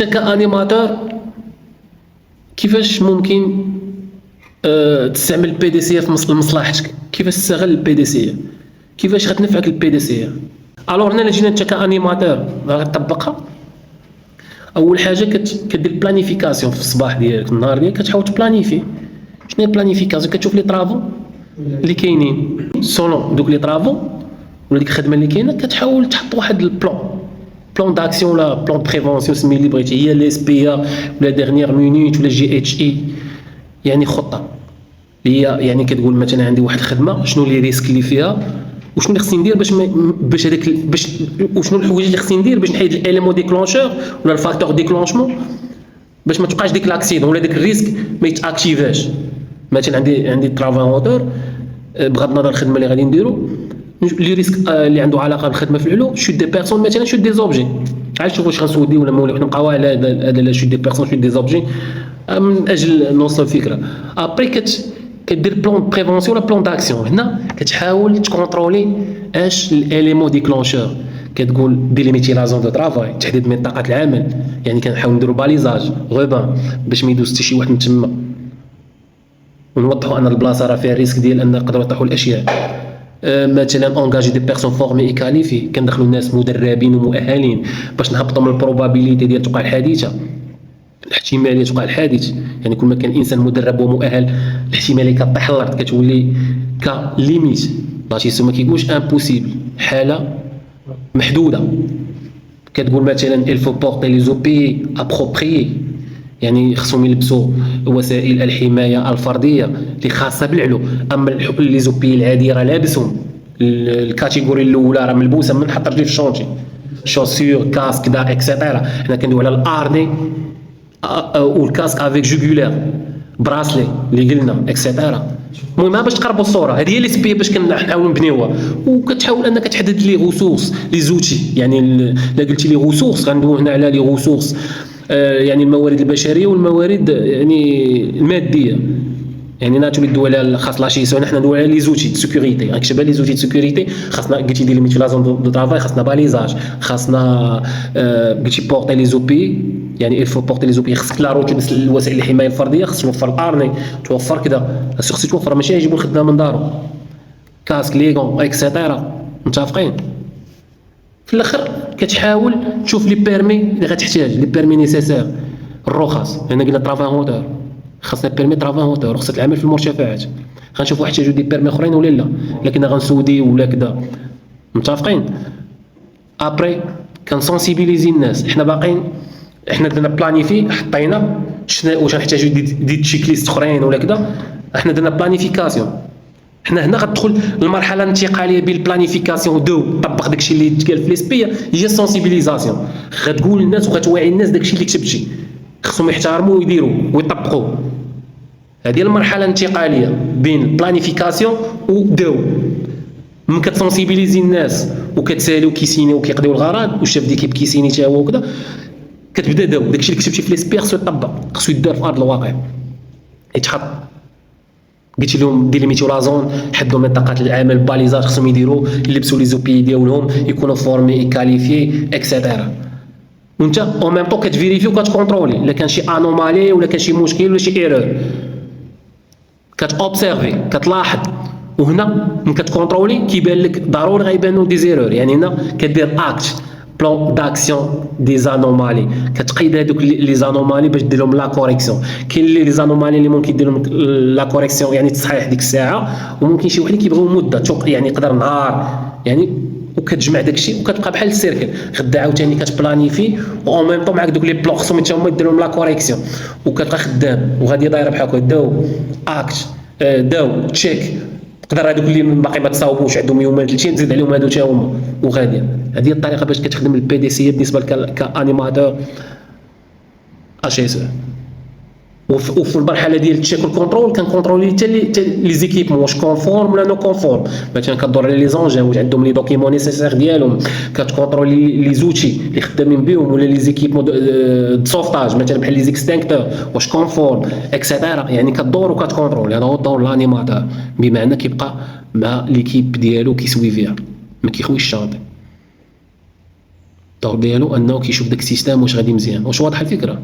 انت كانيماتور كيفاش ممكن تستعمل البي دي سي في مصلحتك؟ كيفاش تستغل البي دي سي؟ كيفاش غتنفعك البي دي سي؟ الوغ هنا جينا انت كانيماتور غتطبقها. اول حاجه كدير بلانيفيكاسيون في الصباح ديالك، النهار ديالك كتحاول تبلانيفي. شنو هي بلانيفيكاسيون؟ كتشوف لي طرافو اللي كاينين سولون دوك لي طرافو ولا ديك الخدمه اللي كاينه، كتحاول تحط واحد بلان داكسيون ولا بلان بريفونسيون، سمي اللي بغيتي، هي لي اس بي ولا ديرنيير مينوت ولا جي اتش اي، يعني خطه اللي هي يعني كتقول مثلا عندي واحد الخدمه، شنو لي ريسك اللي فيها وشنو اللي خصني ندير باش هذاك وشنو الحوايج اللي خصني ندير باش نحيد الاليمون ديكلونشور ولا الفاكتور ديكلونشمون باش ما تبقاش ديك لاكسيدون ولا داك الريسك ما يتاكتيفاش. مثلا عندي ترافاونتور، بغض النظر الخدمه اللي غادي نديرو، لي ريسك اللي عنده علاقه بالخدمه في العلو، شوت دي بيرسون مثلا، شوت دي زوبجي، عاد شوفوا واش غنسودي ولا مولي نبقاو على هذا لا شوت دي بيرسون شوت دي زوبجي من اجل نوصل الفكره. ابري كدير بلان بريفونسيون ولا بلان داكسيون. هنا كتحاول تكونترولي اش الاليمون ديكلونشور، كتقول ديليميتي لا زون دو طرافاي، تحديد منطقه العمل، يعني كنحاول نديرو باليزاج غوبان باش ما يدوز حتى شي واحد من تما، ونوضحوا ان البلاصه راه فيها ريسك ديال ان يقدروا يطيحوا الاشياء. مثلا اونغاجي دي بيرسون فورمي اي كاليفي، كندخلوا الناس مدربين ومؤهلين باش نهبطوا من البروبابيليتي ديال توقع الحادثه، الاحتماليه توقع الحادث. يعني كل ما كان الانسان مدرب ومؤهل، الاحتماليه كطيح الارض كتولي كليميت، لاتيسو ما كيقولش امبوسيبل، حاله محدوده. كتقول مثلا il faut porter les OPI appropriés، يعني خصهم يلبسوا وسائل الحمايه الفرديه اللي خاصه بالعلو. اما لي زوبي العاديه راه لابسهم، الكاتيجوري الاولى راه ملبوسه من حط رجليه في الشونتي، شوسور كاسك دا اكسيتيرا. حنا كندويو على الارني والكاسك افيك جوغولير، براسلي اللي قلنا اكسيتيرا. المهم باش تقربوا الصوره، هذه هي لي سبي باش كنحاولوا نبنيوها. وكتحاول انك تحدد لي غوسورس لي زوتي، يعني الا قلتي لي غوسورس غندويو هنا على لي غوسورس، يعني الموارد البشريه والموارد يعني الماديه. يعني ناتو اللي دوي على خاص لاشيسيون، حنا ندوي على لي زوتي دو سيكوريتي. راك شبه لي زوتي دو سيكوريتي، خاصنا قلتي دير ليميت في لا زون دو طرافاي، خاصنا باليزاج، خاصنا قلتي بورتي لي زوبي، يعني الفو بورتي لي زوبي، خصك لا روت تلبس الوسائل الحمايه الفرديه، خصك توفر الارني، توفر كذا، خصك توفر، ماشي يجيبوا الخدمه من دارو، كاسك ليغون اكسيتيرا. متفقين؟ في الاخر كتحاول تشوف لي بيرمي اللي غتحتاج، لي بيرمي نيسيسير، الرخص. هنا قلنا طرافاونتور خاصنا بيرمي طرافاونتور، رخصه العمل في المرتفعات. غنشوفوا احتياجوا دي بيرمي اخرين ولا لا، لكن غنسودي ولا كذا. متفقين؟ ابري كنسونسيبيليزي الناس. حنا باقيين، حنا درنا بلانيفي، حطينا شنو واش غنحتاجوا دي تشيك ليست اخرين ولا كذا. حنا درنا بلانيفيكاسيون. حنا هنا غتدخل المرحله الانتقاليه بين البلانيفيكاسيون ودو طبق داكشي اللي تقال في ليسبي، هي السونسيبيليزاسيون. غتقول للناس وغتوعي الناس داكشي اللي كتبتي، خصهم يحترموا ويديروا ويطبقوا. هذه المرحله الانتقاليه بين البلانيفيكاسيون ودو. من كتسونسيبيليزي الناس وكتساليو كيسيني وكيقضيو الغرض، والشاف ديكيب كيسيني حتى هو وكذا، كتبدا داكشي اللي كتبتي في ليسبي خصو يطبق، خصو يدار في ارض الواقع، يتحط. قلت لهم ديليميتيو لا زون، حدوا منطقه العمل، باليزاج خصهم يديروا، يلبسوا لي زوبي ديالهم، يكونوا فورمي كاليفي اكسيتيرا. وانت او ميم طون كتفيريفي وكتكونترولي الا كان شي انومالي ولا كان شي مشكل ولا شي ايرور، كتوبسيرفي كتلاحظ. وهنا من كتكونترولي كيبان لك ضروري غيبانوا دي زيرور. يعني هنا كدير اكت بلان داكسيون دي زانومالي، كتقيد هذوك لي زانومالي باش دير لهم لا كوريكسيون. كاين لي زانومالي اللي ممكن دير لهم لا كوريكسيون يعني تصحيح ديك الساعه، وممكن شي واحد اللي كيبغيو مده يعني يقدر نهار يعني. وكتجمع داكشي وكتبقى بحال السيركل. غدا عاوتاني كتبلانيفي او ميم طون معاك دوك لي بلون خصهم حتى هما يديروا لهم لا كوريكسيون، وكتبقى خدام وغادي دايره بحال هكا. داو اكت، داو تشيك. تقدر هذوك اللي باقي ما تصاوبوش عندهم يومين 30 تزيد عليهم هادو حتى هما وغادي. هذه هي الطريقه باش كتخدم البي دي سي بالنسبه كانيماتور اش اس. وفي المرحله ديال التشيك والكونترول كنكونترولي حتى لي زيكيبمون واش كونفورم ولا نو كونفورم. مثلا كدور على لي زونجين واش عندهم لي دوكيمون نيسيسير ديالهم، كتكونترولي لي زوتي اللي خدامين بهم ولا لي زيكيبمون دو سوفتاج مثلا بحال لي زيكستينكتور واش كونفورم اكسيتيرا. يعني كدور وكتكونترولي. هذا هو الدور الانيماتور، بمعنى كيبقى مع ليكيب ديالو كيسويفيها، ما كيخويش الشاطئ. الدور ديالو انه كيشوف داك السيستم واش غادي مزيان. واش واضحه الفكره؟